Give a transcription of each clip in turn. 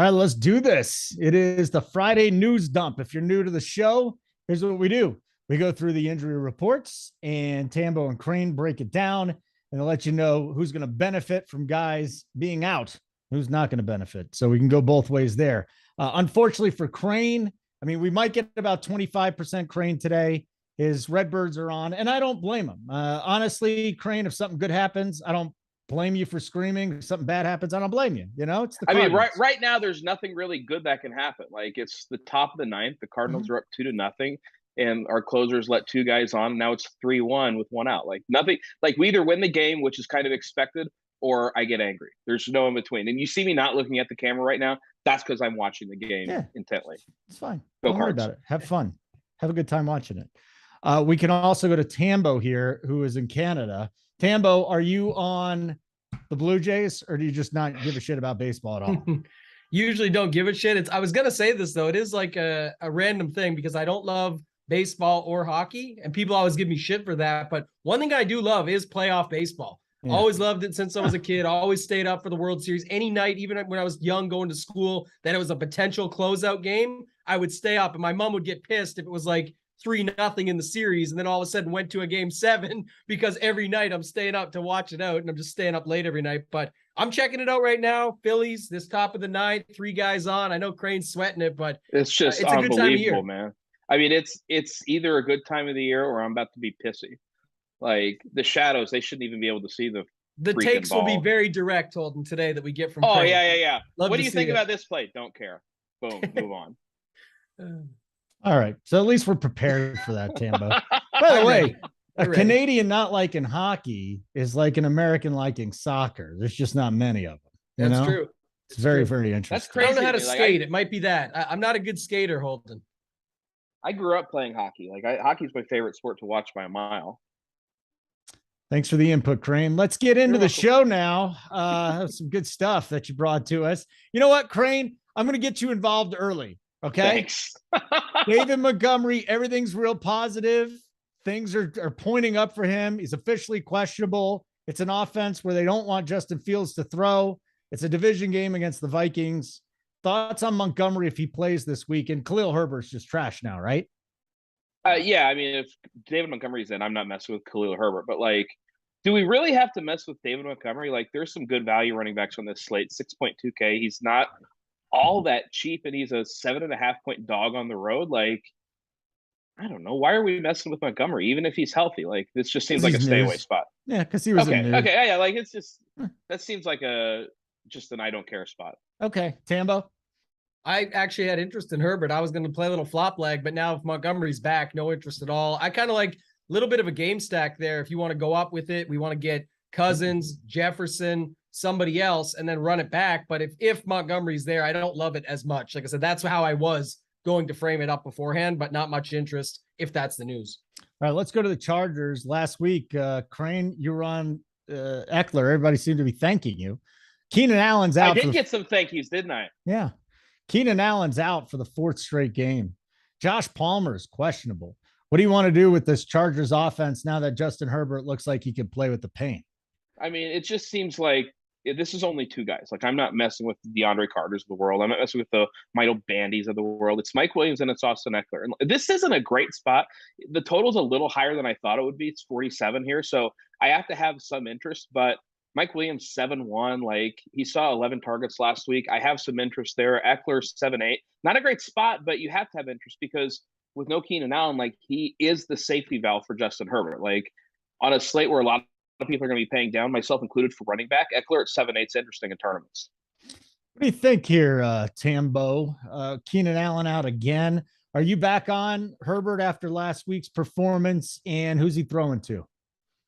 right, let's do this. It is the Friday news dump. If you're new to the show, here's what we do. We go through the injury reports, and Tambo and Crane break it down, and they'll let you know who's going to benefit from guys being out, who's not going to benefit. So we can go both ways there. Unfortunately for Crane, I mean, we might get about 25% Crane today. His Redbirds are on, and I don't blame him. Honestly, Crane, if something good happens, I don't blame you for screaming. If something bad happens, I don't blame you. You know, it's the Cardinals. I mean, right now, there's nothing really good that can happen. Like, it's the top of the ninth. The Cardinals are up 2-0, and our closers let two guys on. Now it's 3-1 with one out. Like, nothing. Like, we either win the game, which is kind of expected, or I get angry. There's no in between. And you see me not looking at the camera right now. That's because I'm watching the game intently. It's fine. Go Don't worry about it. Have fun. Have a good time watching it. We can also go to Tambo here, who is in Canada. Tambo, are you on the Blue Jays, or do you just not give a shit about baseball at all? Usually don't give a shit. I was going to say this, though. It is like a random thing because I don't love baseball or hockey, and people always give me shit for that. But one thing I do love is playoff baseball. Yeah. Always loved it since I was a kid. Always stayed up for the World Series. Any night, even when I was young going to school, that it was a potential closeout game, I would stay up. And my mom would get pissed if it was like 3-0 in the series, and then all of a sudden went to a game 7 because every night I'm staying up to watch it out, and I'm just staying up late every night. But I'm checking it out right now. Phillies, this top of the ninth, 3 guys on. I know Crane's sweating it, but it's just it's unbelievable, a good time of year, man. I mean, it's either a good time of the year or I'm about to be pissy. Like, the shadows, they shouldn't even be able to see the takes ball. Will be very direct, Holden, today that we get from Crane. Yeah. What do you think about this play? Don't care. Boom, move on. All right. So at least we're prepared for that, Tambo. By the way, a Canadian not liking hockey is like an American liking soccer. There's just not many of them. That's true. It's very, very interesting. That's crazy. I don't know how to skate. It might be that. I'm not a good skater, Holden. I grew up playing hockey. Hockey's my favorite sport to watch by a mile. Thanks for the input, Crane. Let's get into the show now. Some good stuff that you brought to us. You know what, Crane? I'm going to get you involved early. Okay. Thanks. David Montgomery, everything's real positive. Things are pointing up for him. He's officially questionable. It's an offense where they don't want Justin Fields to throw. It's a division game against the Vikings. Thoughts on Montgomery if he plays this week? And Khalil Herbert's just trash now, right? Yeah, I mean, if David Montgomery's in, I'm not messing with Khalil Herbert. But, like, do we really have to mess with David Montgomery? Like, there's some good value running backs on this slate. 6.2K. He's not all that cheap, and he's a 7.5-point dog on the road. Like, I don't know. Why are we messing with Montgomery, even if he's healthy? Like, this just seems like a stay away spot. Yeah, because he was okay. Yeah, like, it's just that seems like just an I don't care spot. Okay, Tambo. I actually had interest in Herbert. I was going to play a little flop leg, but now if Montgomery's back, no interest at all. I kind of like a little bit of a game stack there. If you want to go up with it, we want to get Cousins, Jefferson, somebody else, and then run it back. But if Montgomery's there, I don't love it as much. Like I said, that's how I was going to frame it up beforehand, but not much interest if that's the news. All right, let's go to the Chargers. Last week, Crane, you were on Eckler. Everybody seemed to be thanking you. Keenan Allen's out. I did get some thank yous, didn't I? Yeah. Keenan Allen's out for the 4th straight game. Josh Palmer is questionable. What do you want to do with this Chargers offense now that Justin Herbert looks like he can play with the pain? I mean, it just seems like this is only 2 guys. Like, I'm not messing with the DeAndre Carters of the world. I'm not messing with the Michael Bandys of the world. It's Mike Williams and it's Austin Eckler. And this isn't a great spot. The total's a little higher than I thought it would be. It's 47 here. So I have to have some interest, but Mike Williams 7-1, like, he saw 11 targets last week. I have some interest there. Eckler 7-8. Not a great spot, but you have to have interest because with no Keenan Allen, like, he is the safety valve for Justin Herbert. Like, on a slate where a lot of people are going to be paying down, myself included, for running back, Eckler at 7-8 is interesting in tournaments. What do you think here, Tambo? Keenan Allen out again. Are you back on Herbert after last week's performance, and who's he throwing to?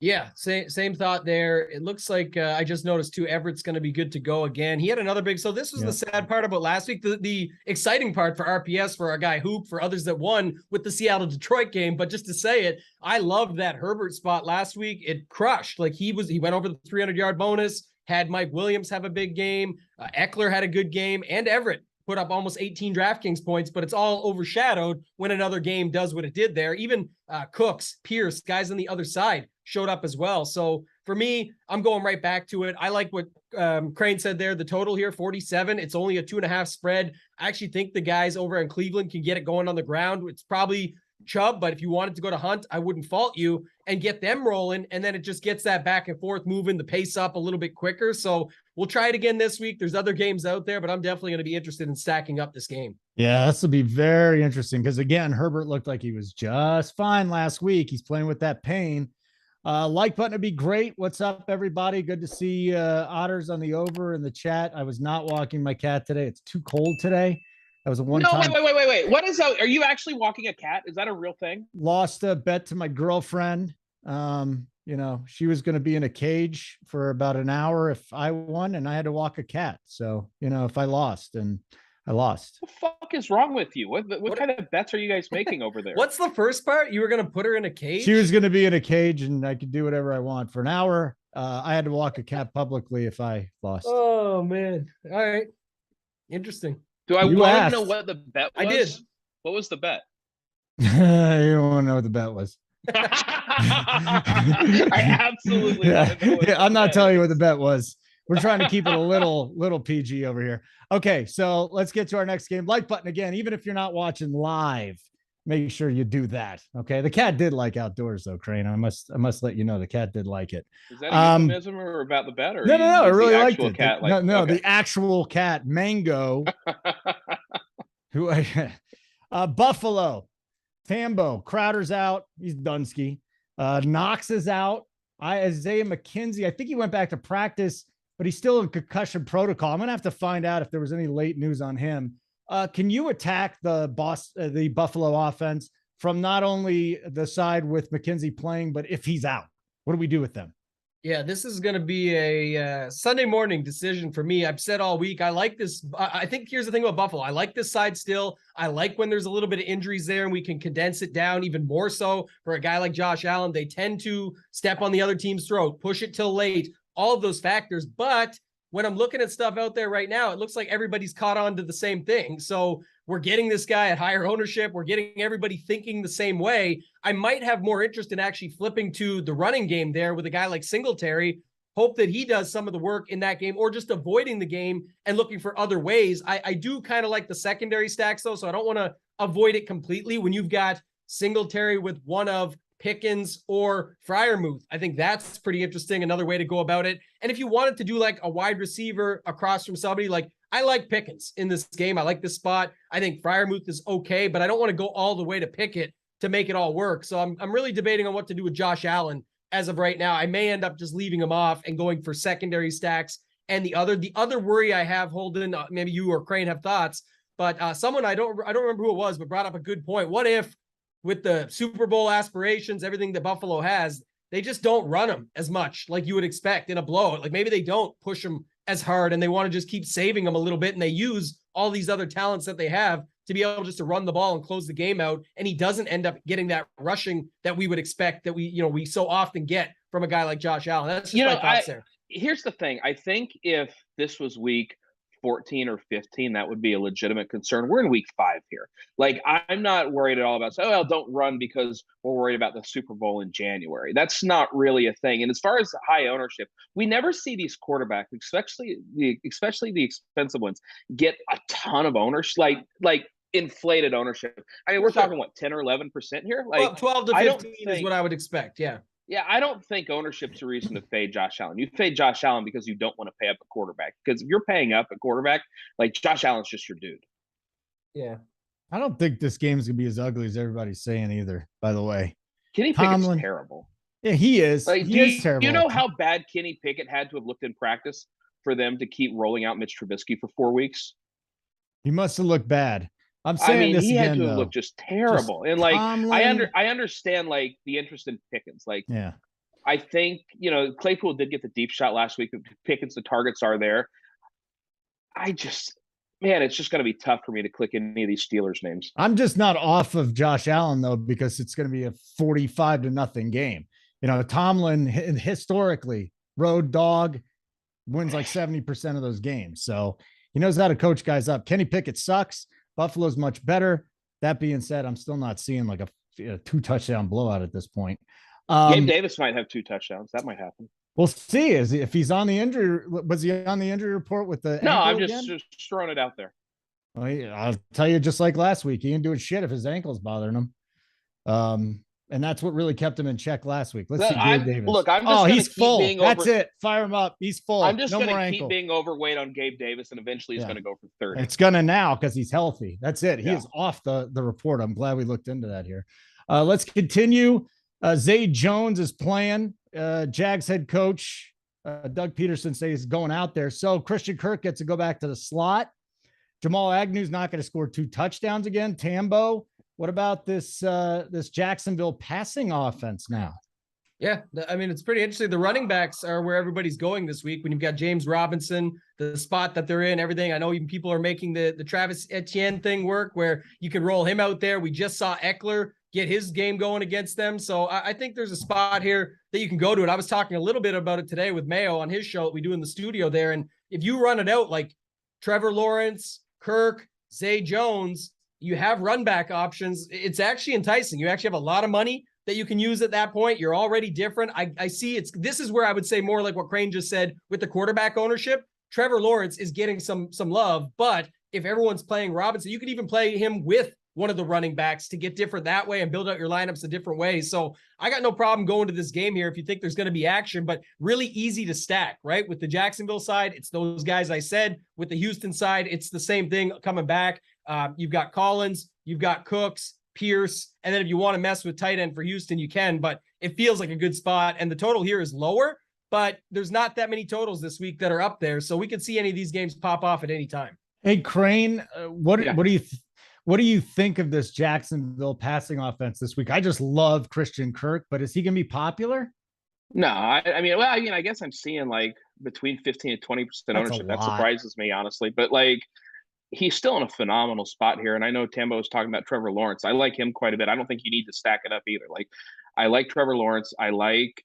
Yeah, same thought there. It looks like I just noticed too, Everett's going to be good to go again. He had another big, so this was the sad part about last week. The exciting part for RPS, for our guy Hoop, for others that won with the Seattle-Detroit game. But just to say it, I loved that Herbert spot last week. It crushed. Like, he went over the 300-yard bonus, had Mike Williams have a big game. Eckler had a good game, and Everett put up almost 18 DraftKings points, but it's all overshadowed when another game does what it did there. Even Cooks, Pierce, guys on the other side showed up as well. So for me, I'm going right back to it. I like what Crane said there. The total here, 47. It's only a 2.5 spread. I actually think the guys over in Cleveland can get it going on the ground. It's probably Chubb, but if you wanted to go to Hunt, I wouldn't fault you and get them rolling. And then it just gets that back and forth moving the pace up a little bit quicker. So we'll try it again this week. There's other games out there, but I'm definitely going to be interested in stacking up this game. Yeah, this will be very interesting because, again, Herbert looked like he was just fine last week. He's playing with that pain. Like button would be great. What's up, everybody? Good to see Otters on the over in the chat. I was not walking my cat today. It's too cold today. That was a one-time. No, wait. What is that? Are you actually walking a cat? Is that a real thing? Lost a bet to my girlfriend. She was going to be in a cage for about an hour if I won, and I had to walk a cat. So, if I lost, and I lost. What the fuck is wrong with you? What kind of bets are you guys making over there? What's the first part? You were going to put her in a cage? She was going to be in a cage, and I could do whatever I want for an hour. I had to walk a cat publicly if I lost. Oh, man. All right. Interesting. Do I want to know what the bet was? I did. What was the bet? You don't want to know what the bet was. I absolutely want to know what I'm not telling you what the bet was. We're trying to keep it a little PG over here. Okay, so let's get to our next game. Like button again, even if you're not watching live, make sure you do that. Okay. The cat did like outdoors though, Crane. I must let you know the cat did like it. Is that a euphemism or about the bet? Or no, I really liked it. Cat The actual cat, Mango. Buffalo, Tambo, Crowder's out. He's Dunsky. Knox is out. Isaiah McKenzie, I think he went back to practice, but he's still in concussion protocol. I'm going to have to find out if there was any late news on him. Can you attack the Buffalo offense from not only the side with McKenzie playing, but if he's out? What do we do with them? Yeah, this is going to be a Sunday morning decision for me. I've said all week, I like this. I think here's the thing about Buffalo. I like this side still. I like when there's a little bit of injuries there and we can condense it down even more so for a guy like Josh Allen. They tend to step on the other team's throat, push it till late, all of those factors. But when I'm looking at stuff out there right now, it looks like everybody's caught on to the same thing. So we're getting this guy at higher ownership. We're getting everybody thinking the same way. I might have more interest in actually flipping to the running game there with a guy like Singletary. Hope that he does some of the work in that game or just avoiding the game and looking for other ways. I do kind of like the secondary stacks though, so I don't want to avoid it completely when you've got Singletary with one of Pickens or Freiermuth. I think that's pretty interesting. Another way to go about it. And if you wanted to do like a wide receiver across from somebody, like I like Pickens in this game. I like this spot. I think Freiermuth is okay, but I don't want to go all the way to Pickett to make it all work. So I'm really debating on what to do with Josh Allen as of right now. I may end up just leaving him off and going for secondary stacks. And the other worry I have, Holden, maybe you or Crane have thoughts, but someone I don't remember who it was, but brought up a good point. What if with the Super Bowl aspirations, everything that Buffalo has, they just don't run them as much like you would expect in a blowout? Like maybe they don't push them as hard and they want to just keep saving them a little bit and they use all these other talents that they have to be able just to run the ball and close the game out. And he doesn't end up getting that rushing that we would expect that we so often get from a guy like Josh Allen. That's just my thoughts there. Here's the thing. I think if this was week 14 or 15, that would be a legitimate concern. We're in week 5 here. Like, I'm not worried at all about, don't run because we're worried about the Super Bowl in January. That's not really a thing. And as far as high ownership, we never see these quarterbacks, especially the expensive ones, get a ton of ownership, like inflated ownership. I mean, we're talking 10 or 11% here. Like, well, 12 to 15 is what I would expect. Yeah. Yeah, I don't think ownership's a reason to fade Josh Allen. You fade Josh Allen because you don't want to pay up a quarterback. Because if you're paying up a quarterback, like Josh Allen's just your dude. Yeah. I don't think this game's going to be as ugly as everybody's saying either, by the way. Kenny Pickett's terrible. Yeah, he is. Like, he is terrible. You know how bad Kenny Pickett had to have looked in practice for them to keep rolling out Mitch Trubisky for 4 weeks? He must have looked bad. I'm saying he had to look just terrible. And like, Tomlin, I understand like the interest in Pickens. Like, yeah, I think, Claypool did get the deep shot last week. Pickens, the targets are there. It's just going to be tough for me to click any of these Steelers names. I'm just not off of Josh Allen though, because it's going to be a 45-0 game. Tomlin historically road dog wins like 70% of those games. So he knows how to coach guys up. Kenny Pickett sucks. Buffalo's much better. That being said, I'm still not seeing like a 2-touchdown blowout at this point. Gabe Davis might have 2 touchdowns. That might happen. We'll see. If he's on the injury, was he on the injury report with the No, ankle I'm again? just throwing it out there. Well, I'll tell you, just like last week, he ain't doing shit if his ankle's bothering him. And that's what really kept him in check last week. Let's see, Gabe Davis. Look, I'm just he's keep full. being That's it. Fire him up. He's full. I'm just no going more to keep ankle. being overweight on Gabe Davis, and eventually he's going to go for 30. It's going to now because he's healthy. That's it. He is off the report. I'm glad we looked into that here. Let's continue. Zay Jones is playing. Jags head coach Doug Peterson says he's going out there. So Christian Kirk gets to go back to the slot. Jamal Agnew's not going to score 2 touchdowns again. Tambo, what about this Jacksonville passing offense now? Yeah, I mean, it's pretty interesting. The running backs are where everybody's going this week. When you've got James Robinson, the spot that they're in, everything. I know even people are making the Travis Etienne thing work where you can roll him out there. We just saw Eckler get his game going against them. So I think there's a spot here that you can go to it. I was talking a little bit about it today with Mayo on his show that we do in the studio there. And if you run it out like Trevor Lawrence, Kirk, Zay Jones, you have run back options. It's actually enticing. You actually have a lot of money that you can use at that point. You're already different. I see this is where I would say more like what Crane just said with the quarterback ownership. Trevor Lawrence is getting some love, but if everyone's playing Robinson, you could even play him with one of the running backs to get different that way and build out your lineups a different way. So I got no problem going to this game here if you think there's going to be action, but really easy to stack, right? With the Jacksonville side, it's those guys I said. With the Houston side, it's the same thing coming back. You've got Collins, you've got Cooks, Pierce, and then if you want to mess with tight end for Houston, you can, but it feels like a good spot. And the total here is lower, but there's not that many totals this week that are up there. So we could see any of these games pop off at any time. Hey, Crane, what do you think of this Jacksonville passing offense this week? I just love Christian Kirk, but is he going to be popular? No, I guess I'm seeing like between 15 and 20% ownership. That surprises me, honestly. But like, he's still in a phenomenal spot here. And I know Tambo was talking about Trevor Lawrence. I like him quite a bit. I don't think you need to stack it up either. Like, I like Trevor Lawrence. I like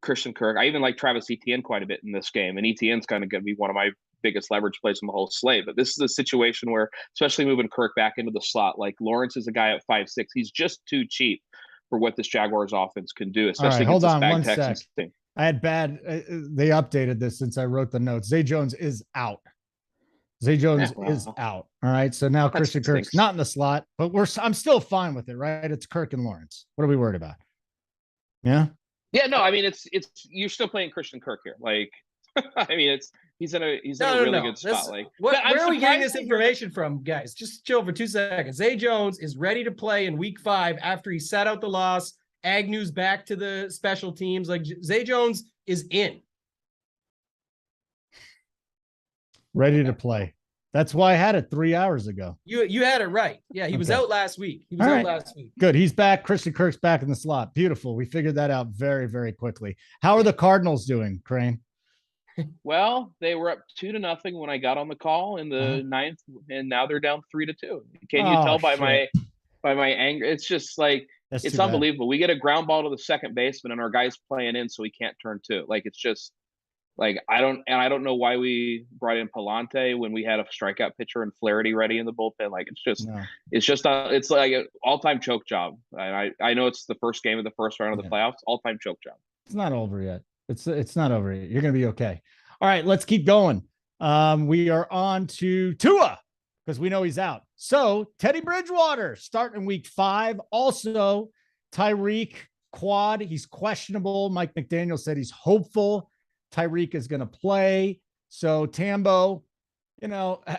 Christian Kirk. I even like Travis Etienne quite a bit in this game. And Etienne's kind of going to be one of my biggest leverage plays in the whole slate. But this is a situation where, especially moving Kirk back into the slot, like Lawrence is a guy at 5'6". He's just too cheap for what this Jaguars offense can do, especially against this bad Texans team. I had bad. They updated this since I wrote the notes. Zay Jones is out. Zay Jones is out. All right. So now Christian Kirk's not in the slot, but I'm still fine with it, right? It's Kirk and Lawrence. What are we worried about? Yeah. Yeah. No, I mean, it's you're still playing Christian Kirk here. Like, I mean, he's in a really good spot. Like, where are we getting this information from, guys? Just chill for 2 seconds. Zay Jones is ready to play in week 5 after he sat out the loss. Agnew's back to the special teams. Like, Zay Jones is in. Ready to play. That's why I had it 3 hours ago. You had it right. Yeah, he was out last week. Last week. Good. He's back. Christian Kirk's back in the slot. Beautiful. We figured that out very, very quickly. How are the Cardinals doing, Crane? Well, they were up 2-0 when I got on the call in the 9th, and now they're down 3-2. Can you tell by my anger? It's just like it's unbelievable. We get a ground ball to the second baseman, and our guy's playing in, so he can't turn 2. Like, it's just like I don't know why we brought in Palante when we had a strikeout pitcher and Flaherty ready in the bullpen. Like, it's like an all-time choke job. I know it's the first game of the first round of the playoffs. All-time choke job. It's not over yet. It's not over yet. You're going to be okay. All right, let's keep going. We are on to Tua because we know he's out. So Teddy Bridgewater starting week 5. Also, Tyreek quad. He's questionable. Mike McDaniel said he's hopeful Tyreek is going to play. So Tambo,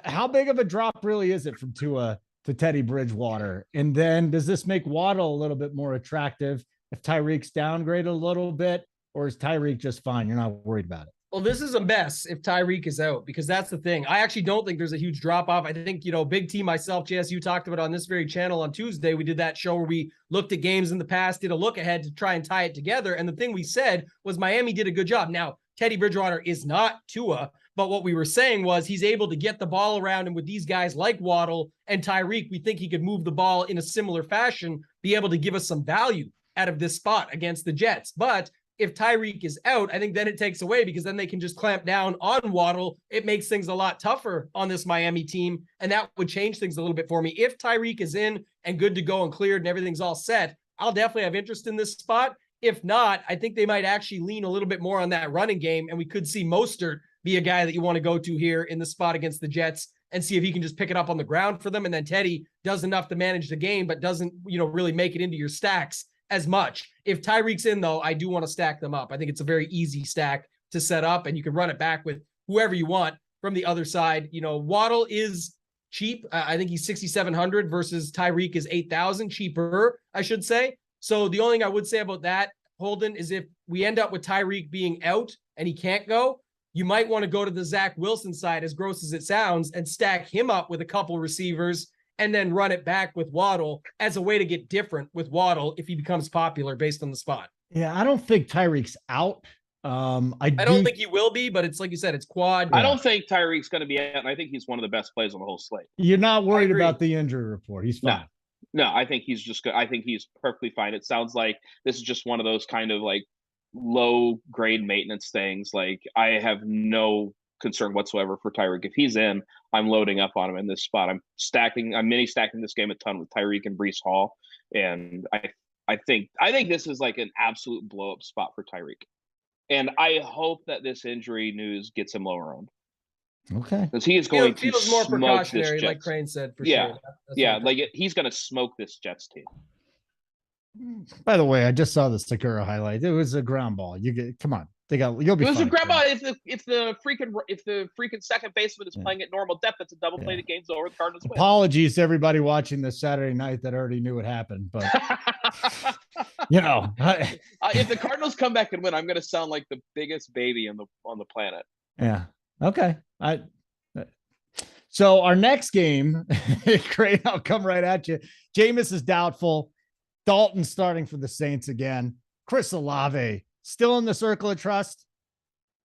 how big of a drop really is it from Tua to Teddy Bridgewater? And then does this make Waddle a little bit more attractive if Tyreek's downgraded a little bit? Or is Tyreek just fine? You're not worried about it. Well, this is a mess if Tyreek is out, because that's the thing. I actually don't think there's a huge drop off. I think, Big T, myself, JSU talked about on this very channel on Tuesday. We did that show where we looked at games in the past, did a look ahead to try and tie it together. And the thing we said was Miami did a good job. Now, Teddy Bridgewater is not Tua, but what we were saying was he's able to get the ball around. And with these guys like Waddle and Tyreek, we think he could move the ball in a similar fashion, be able to give us some value out of this spot against the Jets. But if Tyreek is out, I think then it takes away because then they can just clamp down on Waddle. It makes things a lot tougher on this Miami team, and that would change things a little bit for me. If Tyreek is in and good to go and cleared and everything's all set, I'll definitely have interest in this spot. If not, I think they might actually lean a little bit more on that running game, and we could see Mostert be a guy that you want to go to here in the spot against the Jets and see if he can just pick it up on the ground for them. And then Teddy does enough to manage the game, but doesn't, really make it into your stacks as much. If Tyreek's in, though, I do want to stack them up. I think it's a very easy stack to set up, and you can run it back with whoever you want from the other side. Waddle is cheap. I think he's 6,700 versus Tyreek is 8,000 cheaper, I should say. So the only thing I would say about that, Holden, is if we end up with Tyreek being out and he can't go, you might want to go to the Zach Wilson side, as gross as it sounds, and stack him up with a couple receivers and then run it back with Waddle as a way to get different with Waddle if he becomes popular based on the spot. Yeah, I don't think Tyreek's out. I don't think he will be, but it's like you said, it's quad. I don't think Tyreek's going to be out, and I think he's one of the best plays on the whole slate. You're not worried about the injury report. He's fine. No, I think he's just good. I think he's perfectly fine. It sounds like this is just one of those kind of like low grade maintenance things. Like, I have no concern whatsoever for Tyreek. If he's in, I'm loading up on him in this spot. I'm mini stacking this game a ton with Tyreek and Breece Hall. And I think this is like an absolute blow up spot for Tyreek. And I hope that this injury news gets him lower owned. Okay. Because he is going to feels more smoke precautionary, this Jets. like Crane said, for sure. He's going to smoke this Jets team. By the way, I just saw the Sakura highlight. It was a ground ball. Come on. You'll be fine. It was a ground ball. If the freaking second baseman is playing at normal depth, it's a double play. The game's over. The Cardinals win. Apologies to everybody watching this Saturday night that already knew what happened, but if the Cardinals come back and win, I'm going to sound like the biggest baby on the planet. Yeah. Okay. So our next game, great. I'll come right at you. Jameis is doubtful. Dalton starting for the Saints again. Chris Olave still in the circle of trust.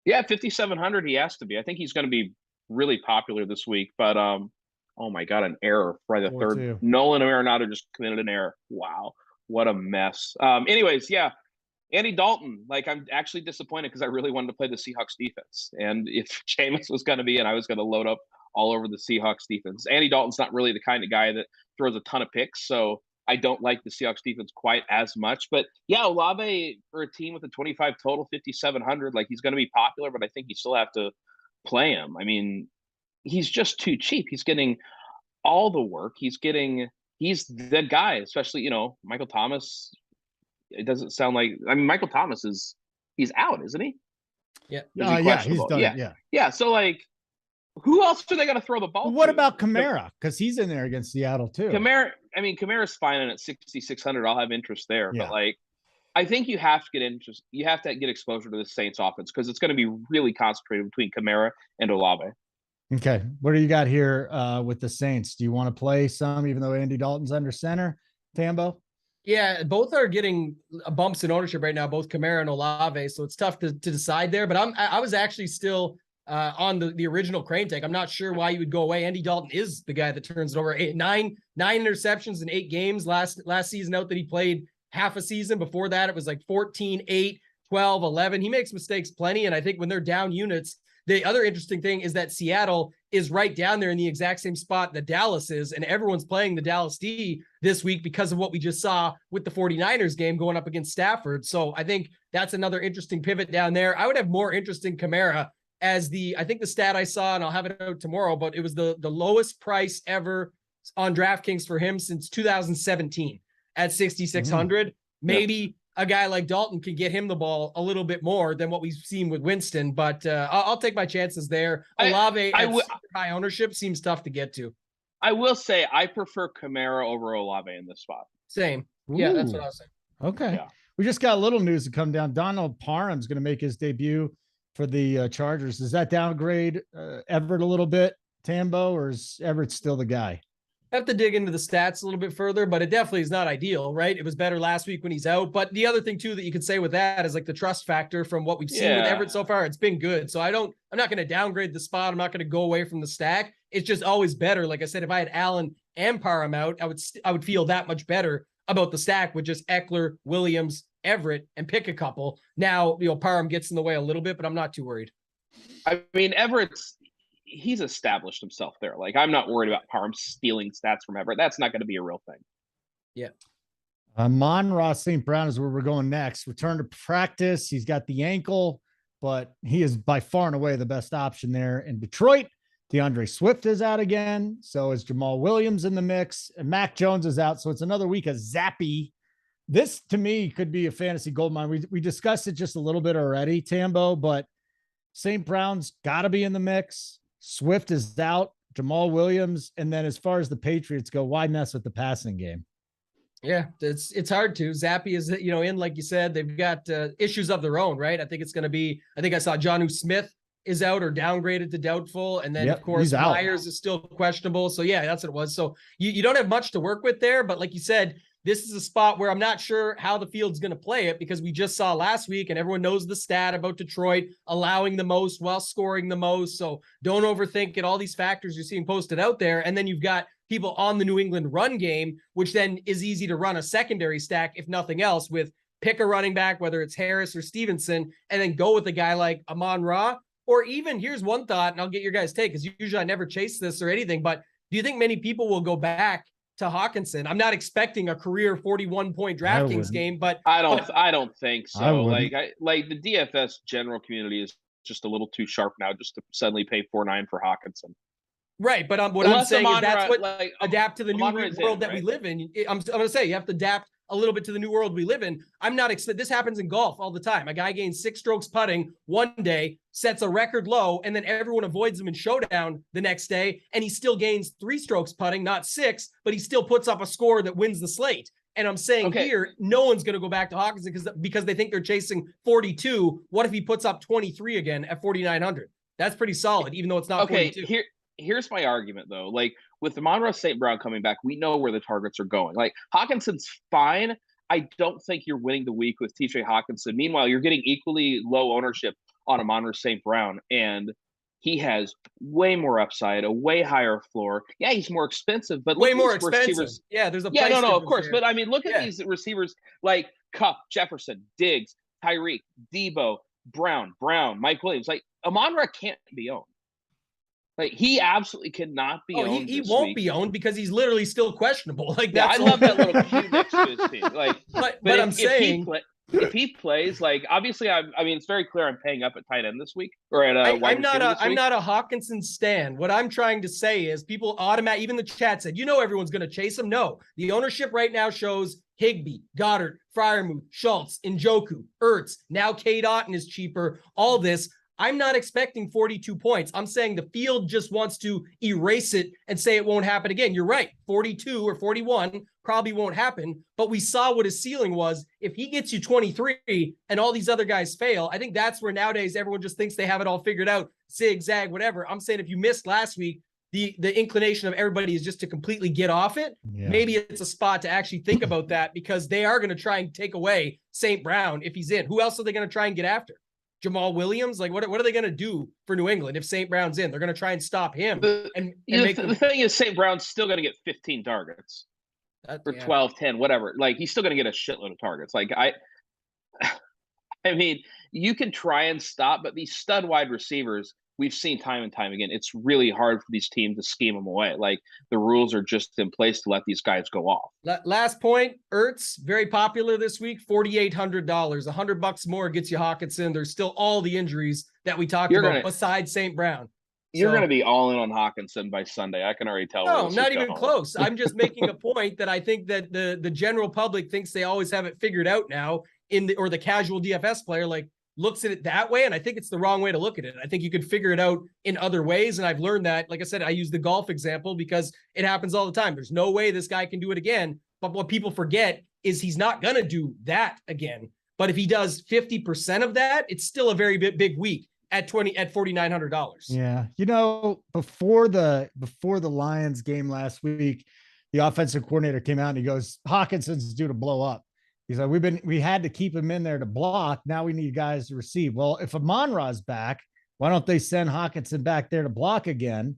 Yeah, 5,700. He has to be. I think he's going to be really popular this week. But oh my God, an error for the third. 4-2. Nolan Arenado just committed an error. Wow, what a mess. Anyways, yeah. Andy Dalton, like, I'm actually disappointed because I really wanted to play the Seahawks defense. And if Jameis was going to be in, I was going to load up all over the Seahawks defense. Andy Dalton's not really the kind of guy that throws a ton of picks, so I don't like the Seahawks defense quite as much. But yeah, Olave for a team with a 25 total, 5,700, like, he's going to be popular, but I think you still have to play him. I mean, he's just too cheap. He's getting all the work. He's the guy, especially, Michael Thomas. It doesn't sound like, Michael Thomas he's out, isn't he? Yeah. He's done. Yeah. So, like, who else are they going to throw the ball What to? about Kamara? Because he's in there against Seattle too. Kamara's fine, and at 6,600, I'll have interest there. Yeah. But, like, I think you have to get interest. You have to get exposure to the Saints offense because it's going to be really concentrated between Kamara and Olave. Okay. What do you got here with the Saints? Do you want to play some, even though Andy Dalton's under center, Tambo? Yeah, both are getting bumps in ownership right now, both Kamara and Olave. So it's tough to decide there. But I was actually still on the original Crane take. I'm not sure why you would go away. Andy Dalton is the guy that turns it over. Nine interceptions in 8 games last season out that he played half a season. Before that, it was like 14, 8, 12, 11. He makes mistakes plenty. And I think when they're down units, the other interesting thing is that Seattle is right down there in the exact same spot that Dallas is, and everyone's playing the Dallas D this week because of what we just saw with the 49ers game going up against Stafford. So I think that's another interesting pivot down there. I would have more interest in Kamara as I think the stat I saw, and I'll have it out tomorrow, but it was the lowest price ever on DraftKings for him since 2017 at 6,600. Maybe a guy like Dalton can get him the ball a little bit more than what we've seen with Winston, but I'll take my chances there. Olave at high ownership seems tough to get to. I will say I prefer Kamara over Olave in this spot. Same. Yeah, that's what I was saying. Okay. Yeah. We just got a little news to come down. Donald Parham's going to make his debut for the Chargers. Does that downgrade Everett a little bit, Tambo, or is Everett still the guy? I have to dig into the stats a little bit further, but it definitely is not ideal, right? It was better last week when he's out. But the other thing too that you could say with that is like the trust factor from what we've seen with Everett so far. It's been good. So I'm not going to downgrade the spot. I'm not going to go away from the stack. It's just always better. Like I said, if I had Allen and Parham out, I would feel that much better about the stack with just Eckler, Williams, Everett, and pick a couple. Now, Parham gets in the way a little bit, but I'm not too worried. I mean, he's established himself there. Like, I'm not worried about Parham stealing stats from Everett. That's not going to be a real thing. Yeah. Amon-Ra St. Brown is where we're going next. Return to practice. He's got the ankle, but he is by far and away the best option there in Detroit. DeAndre Swift is out again. So is Jamal Williams in the mix. And Mac Jones is out. So it's another week of Zappy. This, to me, could be a fantasy goldmine. We discussed it just a little bit already, Tambo, but St. Brown's got to be in the mix. Swift is out. Jamal Williams. And then as far as the Patriots go, why mess with the passing game? Yeah, it's hard to. Zappy is, in, like you said, they've got issues of their own, right? I think it's going to be, I think I saw Jonnu Smith is out or downgraded to doubtful. And then, of course, Myers is still questionable. So, yeah, that's what it was. So you don't have much to work with there. But like you said, this is a spot where I'm not sure how the field's going to play it, because we just saw last week, and everyone knows the stat about Detroit allowing the most while scoring the most. So don't overthink it. All these factors you're seeing posted out there. And then you've got people on the New England run game, which then is easy to run a secondary stack, if nothing else, with pick a running back, whether it's Harris or Stevenson, and then go with a guy like Amon-Ra. Or even, here's one thought, and I'll get your guys' take, because usually I never chase this or anything, but do you think many people will go back to Hawkinson? I'm not expecting a career 41-point DraftKings game, but I don't think so. Like the DFS general community is just a little too sharp now just to suddenly pay $4.9 for Hawkinson. Right, but what I'm saying is that's what adapt to the new world that we live in. I'm going to say you have to adapt a little bit to the new world we live in. I'm not this happens in golf all the time. A guy gains 6 strokes putting one day, sets a record low, and then everyone avoids him in showdown the next day, and he still gains 3 strokes putting, not 6, but he still puts up a score that wins the slate. And I'm saying here, no one's going to go back to Hawkinson because they think they're chasing 42. What if he puts up 23 again at 4,900? That's pretty solid, even though it's not 42. Here's my argument, though. Like, with Amon-Ra St. Brown coming back, we know where the targets are going. Like, Hawkinson's fine. I don't think you're winning the week with TJ Hawkinson. Meanwhile, you're getting equally low ownership on Amon-Ra St. Brown, and he has way more upside, a way higher floor. Yeah, he's more expensive, but way more expensive. Yeah, there's a price of course. Here. But I mean, look at these receivers like Kupp, Jefferson, Diggs, Tyreek, Debo, Brown, Mike Williams. Like, Amon-Ra can't be owned. Like, he absolutely cannot be owned. He won't be owned because he's literally still questionable. Like, I love that little cue next to his team. Like, but I'm saying, if he plays, like, obviously, I mean, it's very clear I'm paying up at tight end this week or at I'm not a Hawkinson stan. What I'm trying to say is people even the chat said, everyone's going to chase him. No, the ownership right now shows Higbee, Goddard, Freiermuth, Schultz, Njoku, Ertz. Now Cade Otton is cheaper. All this. I'm not expecting 42 points. I'm saying the field just wants to erase it and say it won't happen again. You're right. 42 or 41 probably won't happen, but we saw what his ceiling was. If he gets you 23 and all these other guys fail, I think that's where nowadays everyone just thinks they have it all figured out, zigzag, whatever. I'm saying if you missed last week, the inclination of everybody is just to completely get off it. Yeah. Maybe it's a spot to actually think about that, because they are going to try and take away St. Brown if he's in. Who else are they going to try and get after? Jamal Williams? Like, what are they going to do for New England if St. Brown's in? They're going to try and stop him. The thing is, St. Brown's still going to get 15 targets or 12, 10, whatever. Like, he's still going to get a shitload of targets. Like, I mean, you can try and stop, but these stud wide receivers, we've seen time and time again, it's really hard for these teams to scheme them away. Like, the rules are just in place to let these guys go off. Last point, Ertz, very popular this week, $4,800, $100 more gets you Hawkinson. There's still all the injuries that we talked about besides St. Brown. You're going to be all in on Hawkinson by Sunday. I can already tell. No, not even close. I'm just making a point that I think that the general public thinks they always have it figured out now or the casual DFS player, like, looks at it that way, and I think it's the wrong way to look at it. I think you could figure it out in other ways, and I've learned that. Like I said, I use the golf example because it happens all the time. There's no way this guy can do it again, but what people forget is he's not going to do that again. But if he does 50% of that, it's still a very big week at $4,900. Yeah. Before the Lions game last week, the offensive coordinator came out and he goes, Hawkinson's due to blow up. He's like, we had to keep him in there to block. Now we need guys to receive. Well, if Amon-Ra's back, why don't they send Hawkinson back there to block again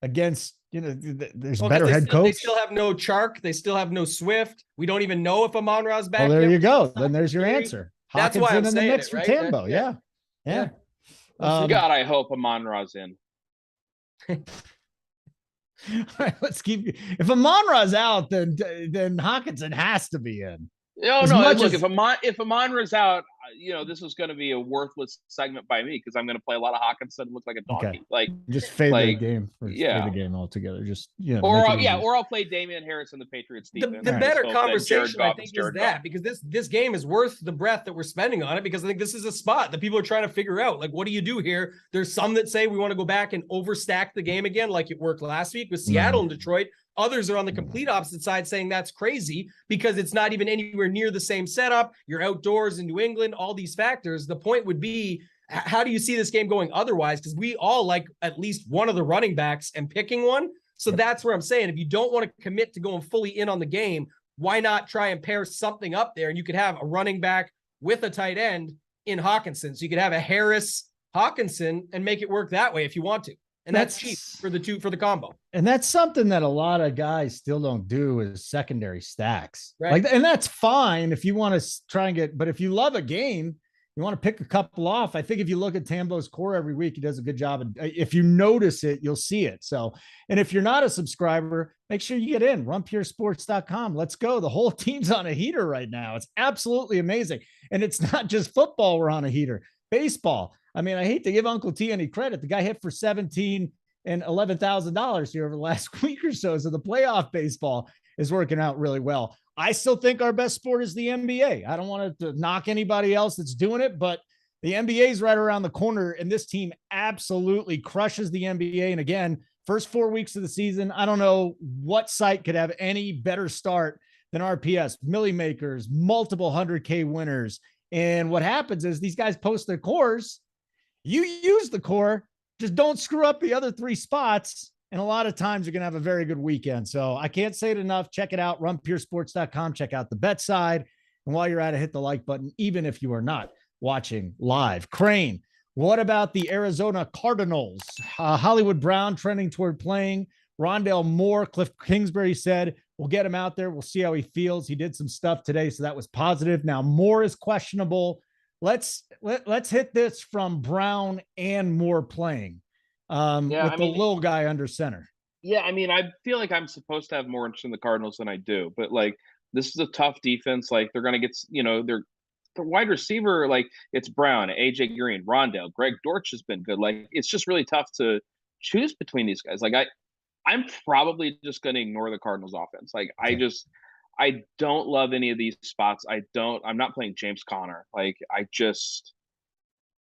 against, there's better head coach. They still have no Chark. They still have no Swift. We don't even know if Amon-Ra's back. Well, there you go. Then there's your answer. That's why I'm in the mix for Tambo. Yeah. God, I hope Amon-Ra's in. All right, let's keep. If Amon-Ra's out, then Hockenson has to be in. No, As no. much Look, as- if Amon-Ra's out, this is going to be a worthless segment by me because I'm going to play a lot of Hawkinson and look like a donkey. Okay. Like, just fade the like, game yeah. fade the game altogether. Just or I'll play Damian Harris in the Patriots defense. The better conversation, I think, is Goff. because this game is worth the breath that we're spending on it, because I think this is a spot that people are trying to figure out. Like, what do you do here? There's some that say we want to go back and overstack the game again, like it worked last week with Seattle and Detroit. Others are on the complete opposite side saying that's crazy because it's not even anywhere near the same setup. You're outdoors in New England, all these factors. The point would be, how do you see this game going otherwise? Because we all like at least one of the running backs and picking one. So that's where I'm saying, if you don't want to commit to going fully in on the game, why not try and pair something up there? And you could have a running back with a tight end in Hockenson. So you could have a Harris Hockenson and make it work that way if you want to. And that's cheap for the combo. And that's something that a lot of guys still don't do, is secondary stacks. Right. And that's fine if you want to try and get, but if you love a game, you want to pick a couple off. I think if you look at Tambo's core every week, he does a good job. And if you notice it, you'll see it. So, and if you're not a subscriber, make sure you get in runpuresports.com. Let's go. The whole team's on a heater right now. It's absolutely amazing. And it's not just football. We're on a heater. Baseball. I mean, I hate to give Uncle T any credit. The guy hit for $17,000 and $11,000 here over the last week or so. So the playoff baseball is working out really well. I still think our best sport is the NBA. I don't want to knock anybody else that's doing it, but the NBA is right around the corner, and this team absolutely crushes the NBA. And again, first 4 weeks of the season, I don't know what site could have any better start than RPS. Millie makers, multiple 100K winners. And what happens is these guys post their cores. You use the core, just don't screw up the other 3 spots. And a lot of times you're going to have a very good weekend. So I can't say it enough. Check it out. runpuresports.com. Check out the bet side. And while you're at it, hit the like button, even if you are not watching live. Crane, what about the Arizona Cardinals? Hollywood Brown trending toward playing. Rondale Moore, Cliff Kingsbury said, we'll get him out there. We'll see how he feels. He did some stuff today, so that was positive. Now Moore is questionable. Let's hit this from Brown and Moore playing. With the little guy under center. Yeah, I mean, I feel like I'm supposed to have more interest in the Cardinals than I do, but like, this is a tough defense. Like, they're going to get, their wide receiver, like, it's Brown, AJ Green, Rondale, Greg Dortch has been good. Like, it's just really tough to choose between these guys. Like, I'm probably just going to ignore the Cardinals offense. Like, I don't love any of these spots. I'm not playing James Conner. Like,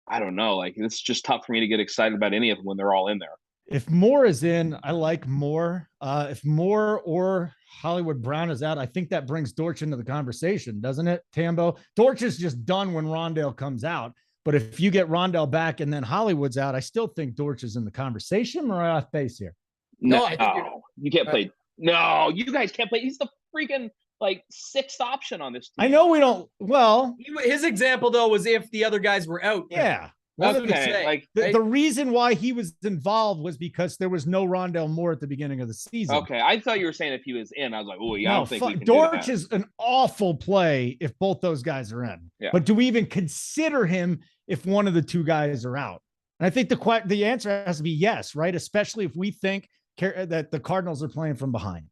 I don't know. Like, it's just tough for me to get excited about any of them when they're all in there. If Moore is in, I like Moore. If Moore or Hollywood Brown is out, I think that brings Dortch into the conversation, doesn't it, Tambo? Dortch is just done when Rondale comes out. But if you get Rondale back and then Hollywood's out, I still think Dortch is in the conversation. Or off base here? No, I think you can't play. No, you guys can't play. He's the freaking like 6th option on this team. I know we don't. Well, his example though was if the other guys were out. Yeah. Okay. Like the reason why he was involved was because there was no Rondale Moore at the beginning of the season. Okay, I thought you were saying if he was in. I was like, oh yeah, I don't think we can Dortch do that. is an awful play if both those guys are in. Yeah. But do we even consider him if one of the 2 guys are out? And I think the answer has to be yes, right? Especially if we think that the Cardinals are playing from behind.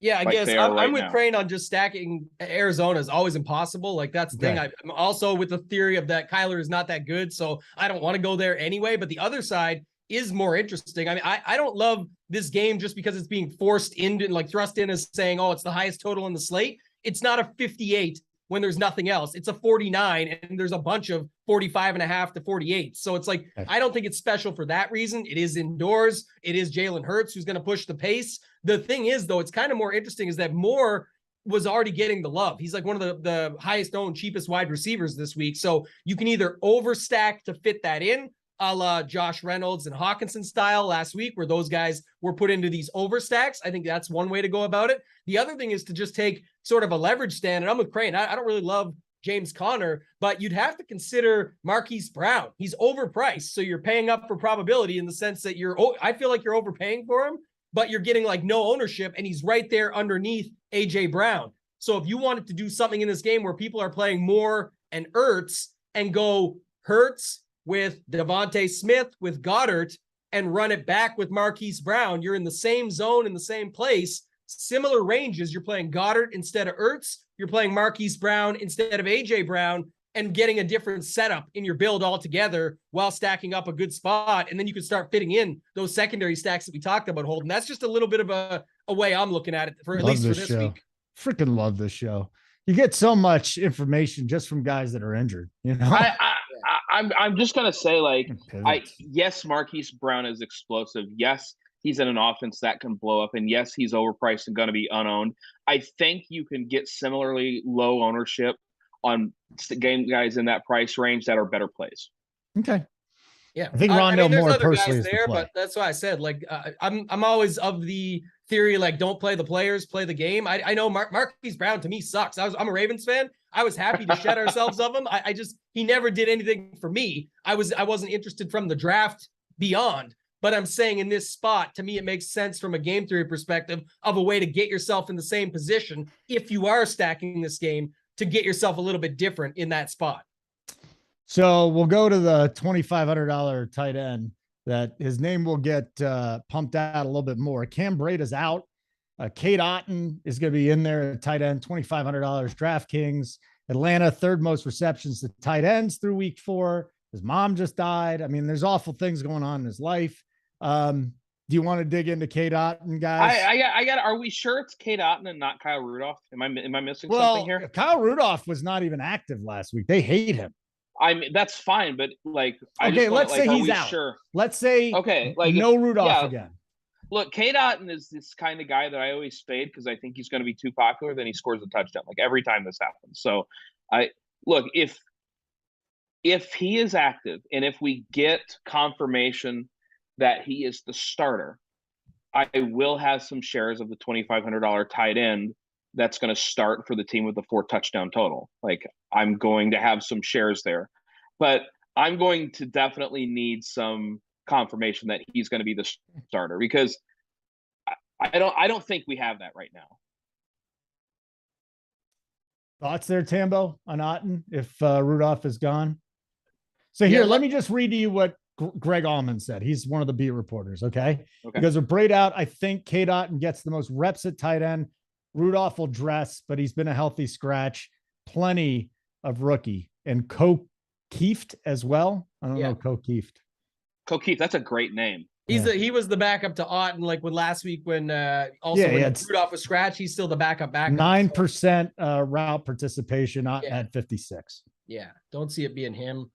Yeah, I guess I'm with Crane on just stacking Arizona is always impossible. Like, that's the thing. I'm also with the theory of that Kyler is not that good, so I don't want to go there anyway. But the other side is more interesting. I mean, I don't love this game just because it's being forced into, like, thrust in as saying, oh, it's the highest total in the slate. It's not a 58 when there's nothing else. It's a 49, and there's a bunch of 45.5 to 48. So it's like, I don't think it's special for that reason. It is indoors. It is Jalen Hurts who's going to push the pace. The thing is, though, it's kind of more interesting is that Moore was already getting the love. He's like one of the highest owned, cheapest wide receivers this week. So you can either overstack to fit that in, a la Josh Reynolds and Hawkinson style last week, where those guys were put into these overstacks. I think that's one way to go about it. The other thing is to just take sort of a leverage stand. And I'm with Crane. I don't really love James Conner, but you'd have to consider Marquise Brown. He's overpriced. So you're paying up for probability in the sense that I feel like you're overpaying for him, but you're getting like no ownership, and he's right there underneath AJ Brown. So if you wanted to do something in this game where people are playing Moore and Ertz and go Hurts with Devontae Smith with Goddard and run it back with Marquise Brown. You're in the same zone, in the same place, similar ranges. You're playing Goddard instead of Ertz. You're playing Marquise Brown instead of AJ Brown, and getting a different setup in your build altogether while stacking up a good spot. And then you can start fitting in those secondary stacks that we talked about, Holden. That's just a little bit of a way I'm looking at it for at least for this week. Freaking love this show. You get so much information just from guys that are injured, you know? I'm just going to say, like, yes, Marquise Brown is explosive. Yes, he's in an offense that can blow up. And yes, he's overpriced and going to be unowned. I think you can get similarly low ownership on game guys in that price range that are better plays. Okay. Yeah. I think Rondale Moore personally is there, but that's why I said, like, I'm always of the theory, like, don't play the players, play the game. I know Marquise Brown to me sucks. I'm a Ravens fan. I was happy to shed ourselves of him. He never did anything for me. I wasn't interested from the draft beyond, but I'm saying in this spot, to me, it makes sense from a game theory perspective of a way to get yourself in the same position if you are stacking this game, to get yourself a little bit different in that spot. So we'll go to the $2,500 tight end that his name will get pumped out a little bit more. Cam Brady's out. Cade Otton is going to be in there at tight end, $2,500 DraftKings. Atlanta, third most receptions to tight ends through week 4. His mom just died. I mean, there's awful things going on in his life. Do you want to dig into Cade Otton, guys? I got. Are we sure it's Cade Otton and not Kyle Rudolph? Am I missing something here? Kyle Rudolph was not even active last week. They hate him. I mean, that's fine, but like, let's say he's out. Sure? Let's say no Rudolph again. Look, Cade Otton is this kind of guy that I always fade because I think he's going to be too popular. Then he scores a touchdown like every time this happens. So, if he is active and if we get confirmation that he is the starter, I will have some shares of the $2,500 tight end that's going to start for the team with the 4 touchdown total. Like, I'm going to have some shares there, but I'm going to definitely need some confirmation that he's going to be the starter because I don't think we have that right now. Thoughts there, Tambo, on Otton if Rudolph is gone? So here, let me just read to you what Greg Allman said. He's one of the beat reporters. Okay. Because with Braid out, I think Cade Otton gets the most reps at tight end. Rudolph will dress, but he's been a healthy scratch. Plenty of rookie and Keeft as well. I don't know Keeft. Keeft, that's a great name. He was the backup to Otton, like when last week when Rudolph was scratched, he's still the backup. 9% route participation. Otton had 56. Yeah, don't see it being him.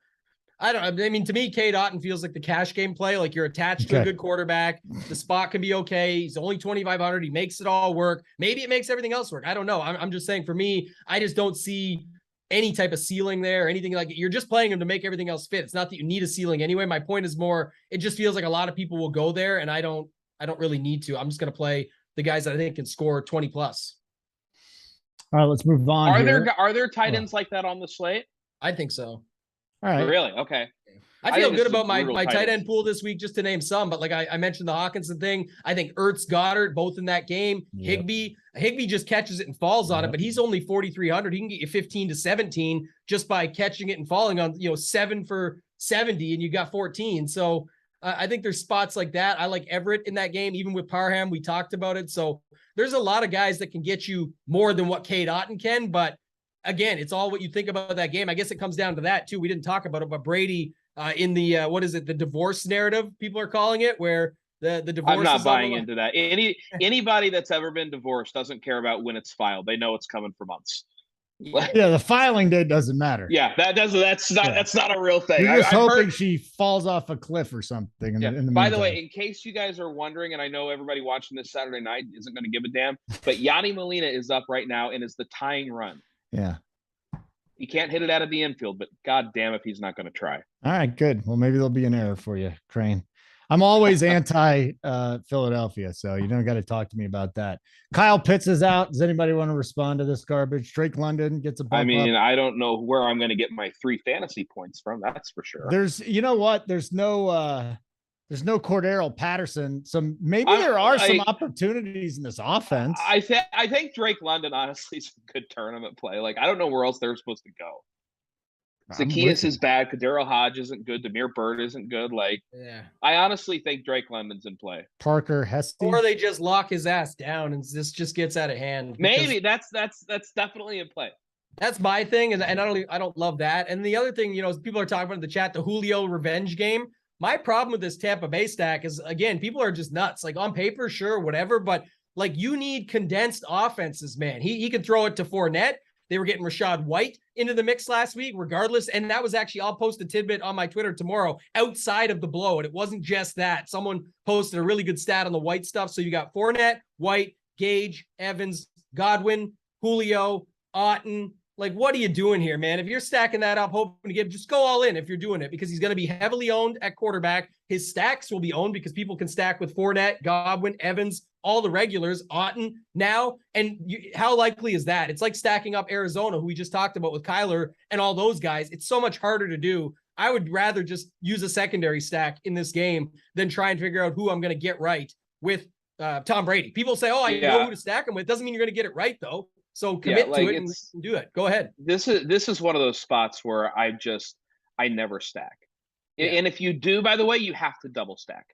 I mean, to me, Cade Otton feels like the cash game play. Like, you're attached to a good quarterback. The spot can be okay. He's only 2,500. He makes it all work. Maybe it makes everything else work. I don't know. I'm just saying, for me, I just don't see any type of ceiling there or anything like it. You're just playing him to make everything else fit. It's not that you need a ceiling anyway. My point is more, it just feels like a lot of people will go there, and I don't really need to. I'm just going to play the guys that I think can score 20 plus. All right, let's move on. Are there tight ends like that on the slate? I think so. All right. Really? Okay. I feel good about my tight end pool this week, just to name some. But like I mentioned the Hawkinson thing. I think Ertz, Goddard, both in that game. Yep. Higbee just catches it and falls on it, but he's only 4,300. He can get you 15 to 17 just by catching it and falling on, 7 for 70, and you got 14. So I think there's spots like that. I like Everett in that game, even with Parham. We talked about it. So there's a lot of guys that can get you more than what Cade Otton can. But again, it's all what you think about that game. I guess it comes down to that too. We didn't talk about it, but Brady in the the divorce narrative, people are calling it, where the divorce. I'm not buying into that. Anybody that's ever been divorced doesn't care about when it's filed. They know it's coming for months. Yeah, the filing date doesn't matter. Yeah, that's not a real thing. You're just hoping she falls off a cliff or something. By the way, in case you guys are wondering, and I know everybody watching this Saturday night isn't going to give a damn, but Yadi Molina is up right now and is the tying run. Yeah. He can't hit it out of the infield, but god damn if he's not going to try. All right, good. Well, maybe there'll be an error for you, Crane. I'm always anti Philadelphia, so you don't got to talk to me about that. Kyle Pitts is out. Does anybody want to respond to this garbage? Drake London gets a bump up. I don't know where I'm going to get my 3 fantasy points from. That's for sure. There's no Cordero Patterson. So maybe there are some opportunities in this offense. I think Drake London honestly is a good tournament play. Like, I don't know where else they're supposed to go. Zacchaeus is bad. Kadero Hodge isn't good. Demir Bird isn't good. Like, Yeah. I honestly think Drake London's in play. Parker Hesse. Or they just lock his ass down and this just gets out of hand. Maybe that's definitely in play. That's my thing, and I don't love that. And the other thing, people are talking about in the chat, the Julio revenge game. My problem with this Tampa Bay stack is, again, people are just nuts. Like, on paper, sure, whatever, but like, you need condensed offenses, man. He could throw it to Fournette. They were getting Rashad White into the mix last week, regardless. And that was actually, I'll post a tidbit on my Twitter tomorrow outside of the blow. And it wasn't just that. Someone posted a really good stat on the White stuff. So you got Fournette, White, Gage, Evans, Godwin, Julio, Otten. Like, what are you doing here, man? If you're stacking that up, hoping to get, just go all in if you're doing it, because he's going to be heavily owned at quarterback. His stacks will be owned because people can stack with Fournette, Godwin, Evans, all the regulars, Otten now. And how likely is that? It's like stacking up Arizona, who we just talked about with Kyler and all those guys. It's so much harder to do. I would rather just use a secondary stack in this game than try and figure out who I'm going to get right with Tom Brady. People say, oh, I know who to stack him with. Doesn't mean you're going to get it right, though. So commit to it and do it. Go ahead. This is one of those spots where I never stack. Yeah. And if you do, by the way, you have to double stack.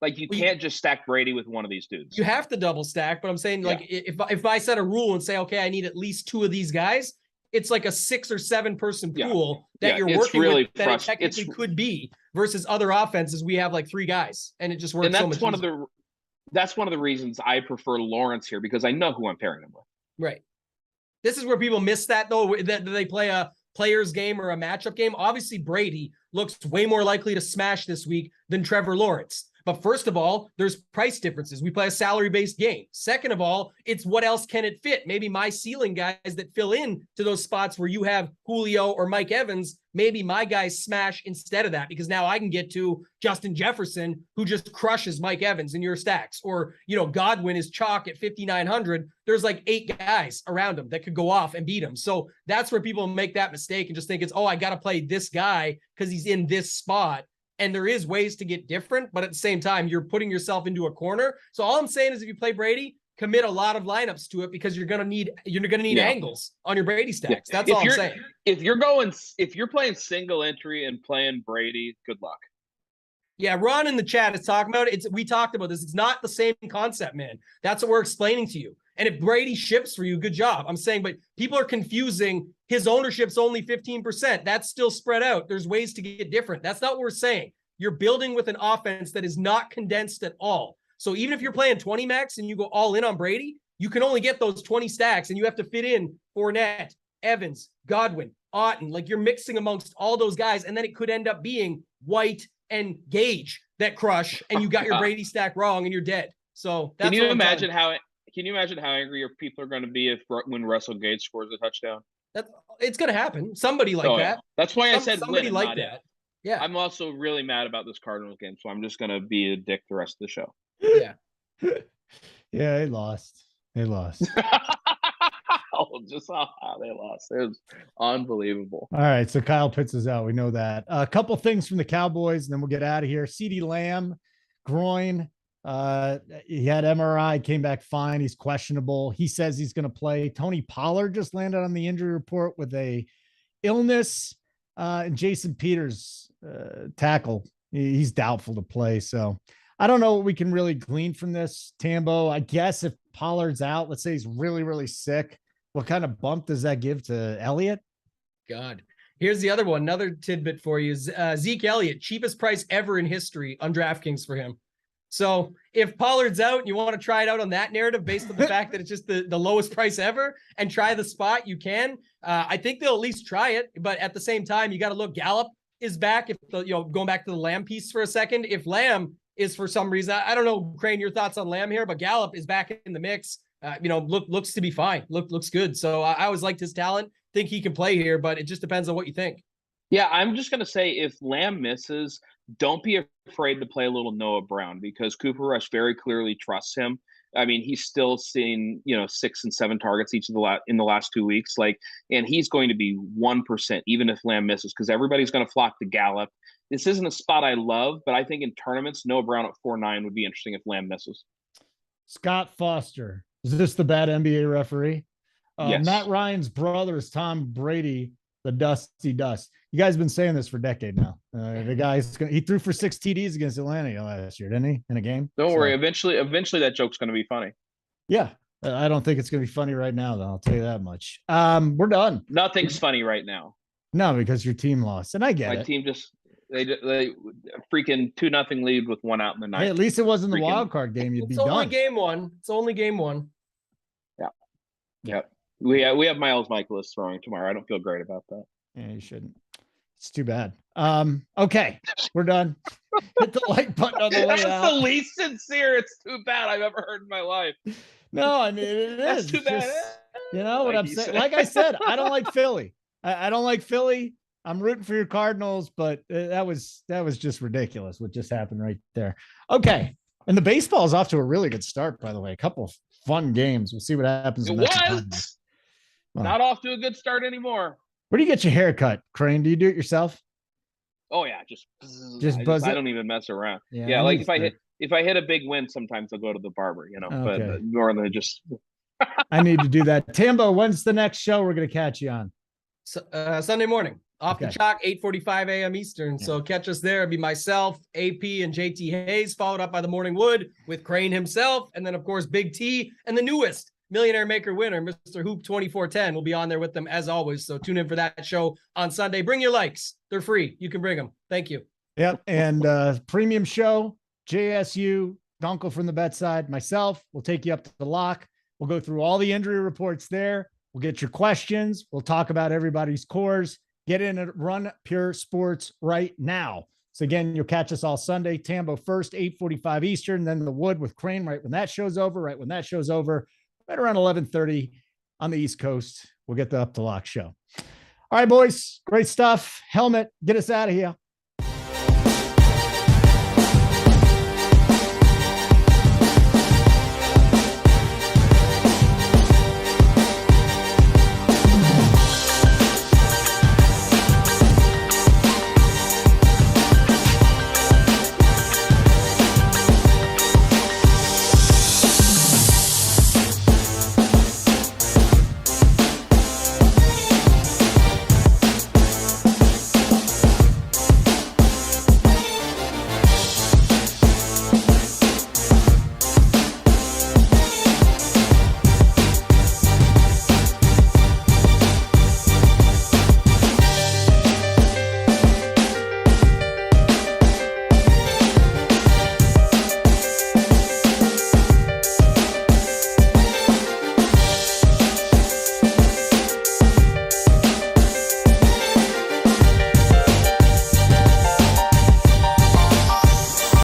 Like, you can't just stack Brady with one of these dudes. You have to double stack, but I'm saying, like, if I set a rule and say, okay, I need at least 2 of these guys, it's like a 6 or 7 person pool that you're working really with that it technically could be, versus other offenses we have like 3 guys, and it just works. And that's that's one of the reasons I prefer Lawrence here, because I know who I'm pairing him with. Right. This is where people miss that, though, that they play a player's game or a matchup game. Obviously, Brady looks way more likely to smash this week than Trevor Lawrence. But first of all, there's price differences. We play a salary-based game. Second of all, it's what else can it fit? Maybe my ceiling guys that fill in to those spots where you have Julio or Mike Evans, maybe my guys smash instead of that, because now I can get to Justin Jefferson, who just crushes Mike Evans in your stacks. Or, Godwin is chalk at 5,900. There's like 8 guys around him that could go off and beat him. So that's where people make that mistake and just think it's, oh, I got to play this guy because he's in this spot. And there is ways to get different, but at the same time, you're putting yourself into a corner. So all I'm saying is, if you play Brady, commit a lot of lineups to it, because you're gonna need angles on your Brady stacks. That's all I'm saying. If you're playing single entry and playing Brady, good luck. Yeah, Ron in the chat is talking about it. We talked about this. It's not the same concept, man. That's what we're explaining to you. And if Brady ships for you, good job. I'm saying, but people are confusing. His ownership's only 15%. That's still spread out. There's ways to get different. That's not what we're saying. You're building with an offense that is not condensed at all. So even if you're playing 20 max and you go all in on Brady, you can only get those 20 stacks, and you have to fit in Fournette, Evans, Godwin, Otten. Like, you're mixing amongst all those guys, and then it could end up being White and Gage that crush, and you got your Brady stack wrong and you're dead. So that's Can you imagine how angry your people are going to be when Russell Gage scores a touchdown? It's going to happen. Somebody like that. Yeah. That's why I said somebody like that. Yeah. I'm also really mad about this Cardinals game, so I'm just going to be a dick the rest of the show. Yeah. Yeah, they lost. Just how they lost. It was unbelievable. All right, so Kyle Pitts is out. We know that. A couple things from the Cowboys, and then we'll get out of here. CeeDee Lamb, groin. He had MRI, came back fine. He's questionable. He says he's going to play. Tony Pollard just landed on the injury report with a illness. And Jason Peters, tackle, he's doubtful to play. So I don't know what we can really glean from this, Tambo. I guess if Pollard's out, let's say he's really, really sick, what kind of bump does that give to Elliott? God. Here's the other one. Another tidbit for you. Zeke Elliott, cheapest price ever in history on DraftKings for him. So if Pollard's out and you want to try it out on that narrative based on the fact that it's just the lowest price ever and try the spot, you can. I think they'll at least try it. But at the same time, you got to look. Gallup is back. If going back to the Lamb piece for a second, if Lamb is for some reason, I don't know, Crane, your thoughts on Lamb here, but Gallup is back in the mix. Looks to be fine. Looks good. So I always liked his talent. Think he can play here, but it just depends on what you think. Yeah, I'm just going to say, if Lamb misses, don't be afraid to play a little Noah Brown, because Cooper Rush very clearly trusts him. I mean, he's still seen, 6 and 7 targets in the last 2 weeks. And he's going to be 1%, even if Lamb misses, because everybody's going to flock to Gallup. This isn't a spot I love, but I think in tournaments, Noah Brown at 4.9 would be interesting if Lamb misses. Scott Foster. Is this the bad NBA referee? Yes. Matt Ryan's brother is Tom Brady. The dusty dust. You guys have been saying this for a decade now. The guy's he threw for 6 TDs against Atlanta last year, didn't he? In a game. Don't worry. Eventually that joke's going to be funny. Yeah. I don't think it's going to be funny right now, though. I'll tell you that much. We're done. Nothing's funny right now. No, because your team lost. And I get it. My team just they freaking 2-0 lead with 1 out in the ninth. Hey, at least it wasn't the wild card game. You'd be done. It's only game one. It's only game one. Yeah. Yeah. We have Miles Michaelis throwing tomorrow. I don't feel great about that. Yeah, you shouldn't. It's too bad. Okay, we're done. Hit the like button on the way out. That's the least sincere "it's too bad" I've ever heard in my life. No, I mean it is. Too bad. You know what I'm saying? Like I said, I don't like Philly. I don't like Philly. I'm rooting for your Cardinals, but that was just ridiculous what just happened right there. Okay, and the baseball is off to a really good start, by the way. A couple of fun games. We'll see what happens. It was not off to a good start anymore. Where do you get your hair cut, Crane? Do you do it yourself? Oh yeah, just buzz it? I don't even mess around. Yeah, like if I hit a big win, sometimes I'll go to the barber, Okay. But more than just. I need to do that. Tambo, when's the next show we're going to catch you on? Sunday morning, off the chalk, 8:45 a.m. Eastern. Yeah. So catch us there. It'll be myself, AP, and JT Hayes, followed up by the Morning Wood with Crane himself, and then of course Big T and the newest Millionaire Maker winner, Mr. Hoop 2410, will be on there with them as always. So tune in for that show on Sunday. Bring your likes; they're free. You can bring them. Thank you. Yep, and premium show, JSU, Dunkel from the bet side, myself. We'll take you up to the lock. We'll go through all the injury reports there. We'll get your questions. We'll talk about everybody's cores. Get in and run Pure Sports right now. So again, you'll catch us all Sunday. Tambo first, 8:45 Eastern. Then the Wood with Crane right when that show's over. Right around 11:30 on the East Coast. We'll get the Up to Lock show. All right, boys. Great stuff. Helmet, get us out of here.